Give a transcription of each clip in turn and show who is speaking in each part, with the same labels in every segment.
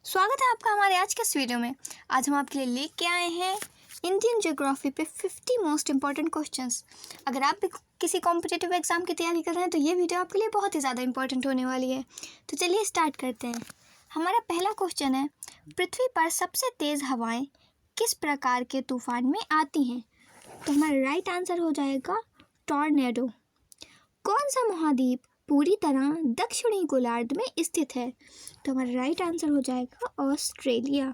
Speaker 1: स्वागत है आपका हमारे आज के इस वीडियो में। आज हम आपके लिए लेके आए हैं इंडियन ज्योग्राफी पे 50 मोस्ट इंपॉर्टेंट क्वेश्चंस। अगर आप भी किसी कॉम्पिटिटिव एग्जाम की तैयारी कर रहे हैं तो ये वीडियो आपके लिए बहुत ही ज़्यादा इंपॉर्टेंट होने वाली है। तो चलिए स्टार्ट करते हैं। हमारा पहला क्वेश्चन है, पृथ्वी पर सबसे तेज़ हवाएँ किस प्रकार के तूफान में आती हैं? तो हमारा राइट आंसर हो जाएगा टॉर्नेडो। कौन सा महाद्वीप पूरी तरह दक्षिणी गोलार्ध में स्थित है? तो हमारा राइट आंसर हो जाएगा ऑस्ट्रेलिया।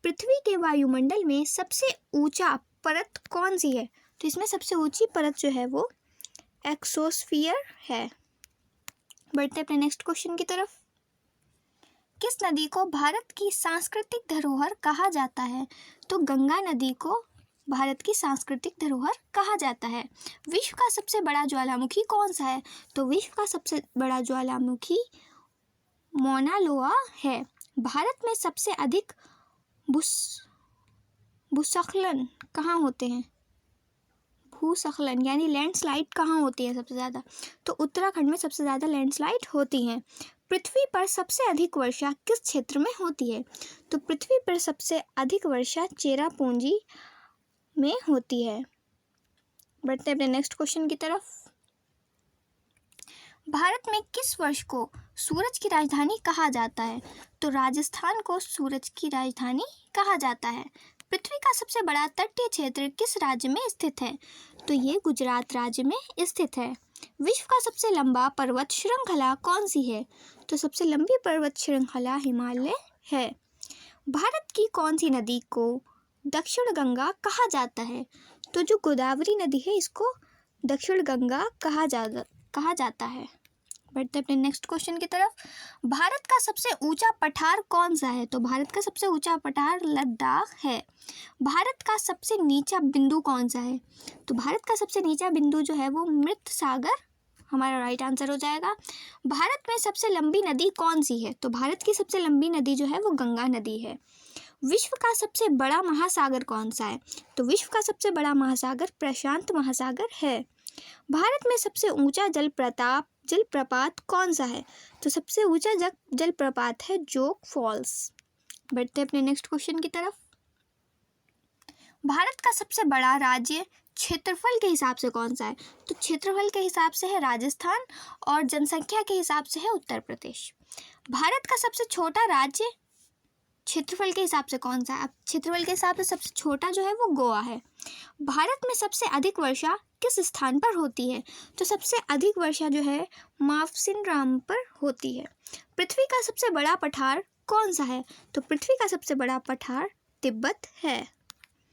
Speaker 1: पृथ्वी के वायुमंडल में सबसे ऊंचा परत कौन सी है? तो इसमें सबसे ऊंची परत जो है वो एक्सोस्फियर है। बढ़ते अपने नेक्स्ट क्वेश्चन की तरफ। किस नदी को भारत की सांस्कृतिक धरोहर कहा जाता है? तो गंगा नदी को भारत की सांस्कृतिक धरोहर कहा जाता है। विश्व का सबसे बड़ा ज्वालामुखी कौन सा है? तो विश्व का सबसे बड़ा ज्वालामुखी मौना लोआ है। भारत में सबसे अधिक भूस्खलन कहाँ होते हैं? भूस्खलन यानी लैंडस्लाइड कहाँ होती है सबसे ज़्यादा? तो उत्तराखंड में सबसे ज़्यादा लैंडस्लाइड होती हैं। पृथ्वी पर सबसे अधिक वर्षा किस क्षेत्र में होती है? तो पृथ्वी पर सबसे अधिक वर्षा चेरापूंजी में होती है। बढ़ते हैं अपने नेक्स्ट क्वेश्चन की तरफ। भारत में किस वर्ष को सूरज की राजधानी कहा जाता है? तो राजस्थान को सूरज की राजधानी कहा जाता है। पृथ्वी का सबसे बड़ा तटीय क्षेत्र किस राज्य में स्थित है? तो ये गुजरात राज्य में स्थित है। विश्व का सबसे लंबा पर्वत श्रृंखला कौन सी है? तो सबसे लंबी पर्वत श्रृंखला हिमालय है। भारत की कौन सी नदी को दक्षिण गंगा कहा जाता है? तो जो गोदावरी नदी है इसको दक्षिण गंगा कहा जाता है। बढ़ते अपने नेक्स्ट क्वेश्चन की तरफ। भारत का सबसे ऊंचा पठार कौन सा है? तो भारत का सबसे ऊंचा पठार लद्दाख है। भारत का सबसे नीचा बिंदु कौन सा है? तो भारत का सबसे नीचा बिंदु जो है वो मृत सागर हमारा राइट आंसर हो जाएगा। भारत में सबसे लंबी नदी कौन सी है? तो भारत की सबसे लंबी नदी जो है वो गंगा नदी है। विश्व का सबसे बड़ा महासागर कौन सा है? तो विश्व का सबसे बड़ा महासागर प्रशांत महासागर है। भारत में सबसे ऊंचा जलप्रपात कौन सा है? तो सबसे ऊंचा जलप्रपात है जोग फॉल्स। बढ़ते अपने नेक्स्ट क्वेश्चन की तरफ। भारत का सबसे बड़ा राज्य क्षेत्रफल के हिसाब से कौन सा है? तो क्षेत्रफल के हिसाब से है राजस्थान और जनसंख्या के हिसाब से है उत्तर प्रदेश। भारत का सबसे छोटा राज्य क्षेत्रफल के हिसाब से कौन सा है? अब क्षेत्रफल के हिसाब से सबसे छोटा जो है वो गोवा है। भारत में सबसे अधिक वर्षा किस स्थान पर होती है? तो सबसे अधिक वर्षा जो है मावसिनराम पर होती है। पृथ्वी का सबसे बड़ा पठार कौन सा है? तो पृथ्वी का सबसे बड़ा पठार तिब्बत है।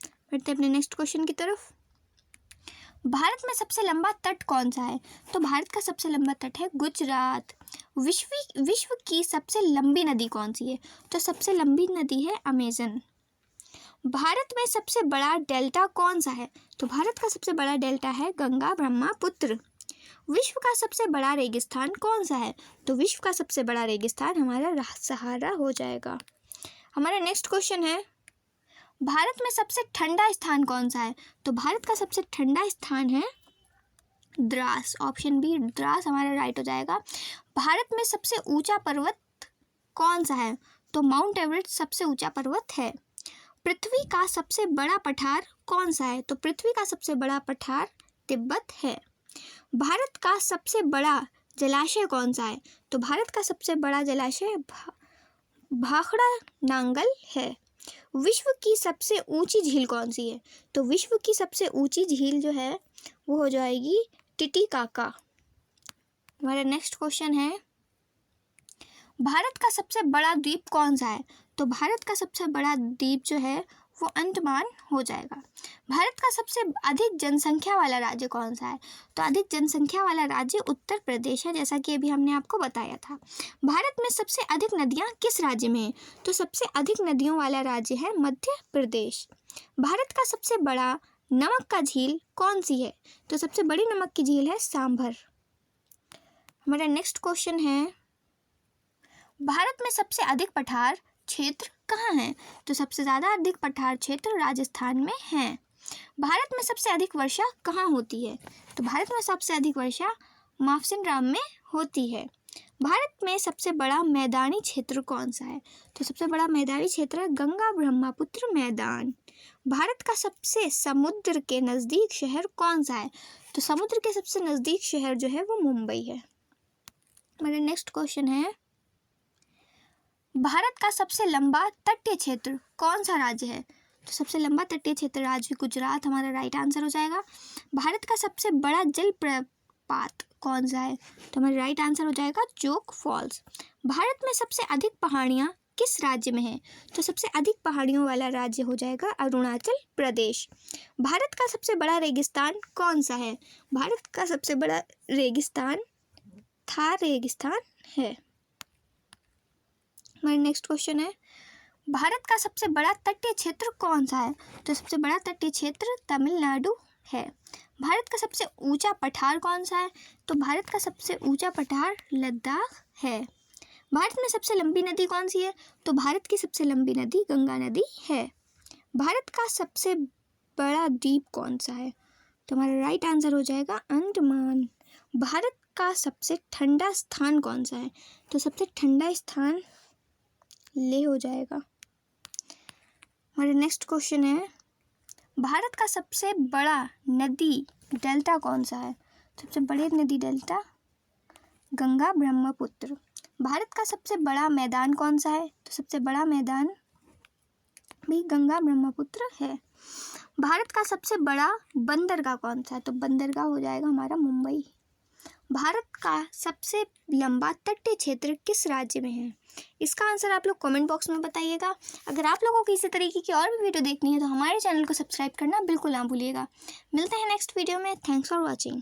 Speaker 1: बढ़ते अपने नेक्स्ट क्वेश्चन की तरफ। भारत में सबसे लंबा तट कौन सा है? तो भारत का सबसे लंबा तट है गुजरात। विश्व की सबसे लंबी नदी कौन सी है? तो सबसे लंबी नदी है अमेजन। भारत में सबसे बड़ा डेल्टा कौन सा है? तो भारत का सबसे बड़ा डेल्टा है गंगा ब्रह्मपुत्र। विश्व का सबसे बड़ा रेगिस्तान कौन सा है? तो विश्व का सबसे बड़ा रेगिस्तान हमारा सहारा हो जाएगा। हमारा नेक्स्ट क्वेश्चन है, भारत में सबसे ठंडा स्थान कौन सा है? तो भारत का सबसे ठंडा स्थान है द्रास। ऑप्शन बी द्रास हमारा राइट हो जाएगा। भारत में सबसे ऊंचा पर्वत कौन सा है? तो माउंट एवरेस्ट सबसे ऊंचा पर्वत है। पृथ्वी का सबसे बड़ा पठार कौन सा है? तो पृथ्वी का सबसे बड़ा पठार तिब्बत है। भारत का सबसे बड़ा जलाशय कौन सा है? तो भारत का सबसे बड़ा जलाशय भाखड़ा नांगल है। विश्व की सबसे ऊंची झील कौन सी है? तो विश्व की सबसे ऊंची झील जो है वो हो जाएगी टिटिकाका। हमारा नेक्स्ट क्वेश्चन है, भारत का सबसे बड़ा द्वीप कौन सा है? तो भारत का सबसे बड़ा द्वीप जो है वो अंडमान हो जाएगा। भारत का सबसे अधिक जनसंख्या वाला राज्य कौन सा है? तो अधिक जनसंख्या वाला राज्य उत्तर प्रदेश है, जैसा कि अभी हमने आपको बताया था। भारत में सबसे अधिक नदियां किस राज्य में हैं? तो सबसे अधिक नदियों वाला राज्य है मध्य प्रदेश। भारत का सबसे बड़ा नमक का झील कौन सी है? तो सबसे बड़ी नमक की झील है सांभर। हमारा नेक्स्ट क्वेश्चन है, भारत में सबसे अधिक पठार क्षेत्र कहाँ है? तो सबसे ज़्यादा अधिक पठार क्षेत्र राजस्थान में है। भारत में सबसे अधिक वर्षा कहाँ होती है? तो भारत में सबसे अधिक वर्षा मावसिनराम में होती है। भारत में सबसे बड़ा मैदानी क्षेत्र कौन सा है? तो सबसे बड़ा मैदानी क्षेत्र है गंगा ब्रह्मपुत्र मैदान। भारत का सबसे समुद्र के नज़दीक शहर कौन सा है? तो समुद्र के सबसे नज़दीक शहर जो है वो मुंबई है। मेरा नेक्स्ट क्वेश्चन है, भारत का सबसे लंबा तटीय क्षेत्र कौन सा राज्य है? तो सबसे लंबा तटीय क्षेत्र राज्य गुजरात हमारा राइट आंसर हो जाएगा। भारत का सबसे बड़ा जल प्रपात कौन सा है? तो हमारा राइट आंसर हो जाएगा जोग फॉल्स। भारत में सबसे अधिक पहाड़ियाँ किस राज्य में है? तो सबसे अधिक पहाड़ियों वाला राज्य हो जाएगा अरुणाचल प्रदेश। भारत का सबसे बड़ा रेगिस्तान कौन सा है? भारत का सबसे बड़ा रेगिस्तान थार रेगिस्तान है। हमारा नेक्स्ट क्वेश्चन है, भारत का सबसे बड़ा तटीय क्षेत्र कौन सा है? तो सबसे बड़ा तटीय क्षेत्र तमिलनाडु है। भारत का सबसे ऊंचा पठार कौन सा है? तो भारत का सबसे ऊंचा पठार लद्दाख है। भारत में सबसे लंबी नदी कौन सी है? तो भारत की सबसे लंबी नदी गंगा नदी है। भारत का सबसे बड़ा द्वीप कौन सा है? तो हमारा राइट आंसर हो जाएगा अंडमान। भारत का सबसे ठंडा स्थान कौन सा है? तो सबसे ठंडा स्थान लेह हो जाएगा। हमारा नेक्स्ट क्वेश्चन है, भारत का सबसे बड़ा नदी डेल्टा कौन सा है? सबसे बड़े नदी डेल्टा गंगा ब्रह्मपुत्र। भारत का सबसे बड़ा मैदान कौन सा है? तो सबसे बड़ा मैदान भी गंगा ब्रह्मपुत्र है। भारत का सबसे बड़ा बंदरगाह कौन सा है? तो बंदरगाह हो जाएगा हमारा मुंबई। भारत का सबसे लंबा तटीय क्षेत्र किस राज्य में है? इसका आंसर आप लोग कमेंट बॉक्स में बताइएगा। अगर आप लोगों को इसी तरीके की और भी वीडियो देखनी है तो हमारे चैनल को सब्सक्राइब करना बिल्कुल ना भूलिएगा। मिलते हैं नेक्स्ट वीडियो में। Thanks for watching.